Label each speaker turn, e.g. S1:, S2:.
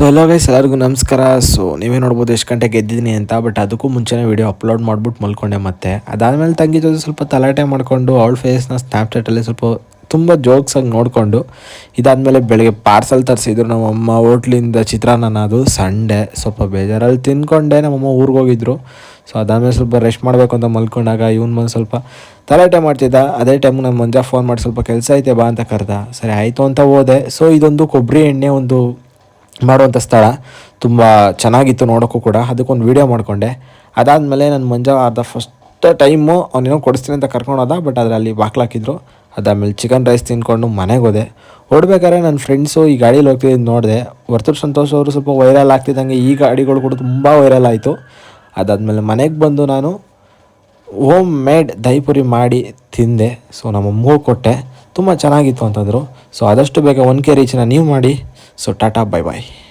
S1: Hello guys, ಎಲ್ಲರಿಗೂ ನಮಸ್ಕಾರ. ನೀವೇ ನೋಡ್ಬೋದು ಎಷ್ಟು ಗಂಟೆಗೆ ಎದ್ದಿದ್ದೀನಿ ಅಂತ. ಬಟ್ ಅದಕ್ಕೂ ಮುಂಚೆನೇ ವೀಡಿಯೋ ಅಪ್ಲೋಡ್ ಮಾಡ್ಬಿಟ್ಟು ಮಲ್ಕೊಂಡೆ. ಅದಾದಮೇಲೆ ತಂಗಿ ಜೊತೆ ಸ್ವಲ್ಪ ತಲಾಟೆ ಮಾಡಿಕೊಂಡು ಅವಳ ಫೇಸ್ನ ಸ್ನ್ಯಾಪ್ಚಾಟಲ್ಲಿ ಸ್ವಲ್ಪ ತುಂಬ ಜೋಕ್ಸಾಗಿ ನೋಡಿಕೊಂಡು, ಇದಾದಮೇಲೆ ಬೆಳಗ್ಗೆ ಪಾರ್ಸಲ್ ತರಿಸಿದ್ರು ನಮ್ಮಮ್ಮ ಹೋಟ್ಲಿಂದ ಚಿತ್ರಾನ್ನ. ಅದು ಸಂಡೇ ಸ್ವಲ್ಪ ಬೇಜಾರಲ್ಲಿ ತಿಂದ್ಕೊಂಡೆ. ನಮ್ಮಮ್ಮ ಊರಿಗೆ ಹೋಗಿದ್ರು. ಅದಾದಮೇಲೆ ಸ್ವಲ್ಪ ರೆಸ್ಟ್ ಮಾಡಬೇಕು ಅಂತ ಮಲ್ಕೊಂಡಾಗ ಇವನು ಬಂದು ಸ್ವಲ್ಪ ತಲಾಟೆ ಮಾಡ್ತಿದ್ದ. ಅದೇ ಟೈಮ್ಗೆ ನಾನು ಮಂಜ ಫೋನ್ ಮಾಡಿ ಸ್ವಲ್ಪ ಕೆಲಸ ಐತೆ ಬಾ ಅಂತ ಕರೆದ. ಸರಿ ಆಯಿತು ಅಂತ ಹೋದೆ. ಇದೊಂದು ಕೊಬ್ಬರಿ ಎಣ್ಣೆ ಒಂದು ಮಾಡುವಂಥ ಸ್ಥಳ ತುಂಬ ಚೆನ್ನಾಗಿತ್ತು ನೋಡೋಕ್ಕೂ ಕೂಡ. ಅದಕ್ಕೊಂದು ವೀಡಿಯೋ ಮಾಡಿಕೊಂಡೆ. ಅದಾದಮೇಲೆ ನನ್ನ ಮಂಜ ಫಸ್ಟ್ ಟೈಮು ಅವನೇನೋ ಕೊಡಿಸ್ತೀನಿ ಅಂತ ಕರ್ಕೊಂಡು ಹೋದ. ಬಟ್ ಅದರಲ್ಲಿ ಬಾಕ್ಲಾಕಿದ್ರು. ಅದಾದಮೇಲೆ ಚಿಕನ್ ರೈಸ್ ತಿಂದ್ಕೊಂಡು ಮನೆಗೆ ಹೋದೆ. ಹೊರಡ್ಬೇಕಾದ್ರೆ ನನ್ನ ಫ್ರೆಂಡ್ಸು ಈ ಗಾಡೀಲಿ ಹೋಗ್ತಿದ್ದು ನೋಡಿದೆ. ವರ್ತೂರು ಸಂತೋಷ್ ಅವರು ಸ್ವಲ್ಪ ವೈರಲ್ ಆಗ್ತಿದ್ದಂಗೆ ಈ ಗಾಡಿಗಳು ಕೂಡ ತುಂಬ ವೈರಲ್ ಆಯಿತು. ಅದಾದಮೇಲೆ ಮನೆಗೆ ಬಂದು ನಾನು ಹೋಮ್ ಮೇಡ್ ದಹಿಪುರಿ ಮಾಡಿ ತಿಂದೆ. ನಮ್ಮಮ್ಮಗೂ ಕೊಟ್ಟೆ. ತುಂಬ ಚೆನ್ನಾಗಿತ್ತು ಅಂತಂದರು. ಆದಷ್ಟು ಬೇಗ 1K ರೀಚ್ನ ನೀವು ಮಾಡಿ. ಟಾಟಾ, ಬೈ ಬಾಯ್.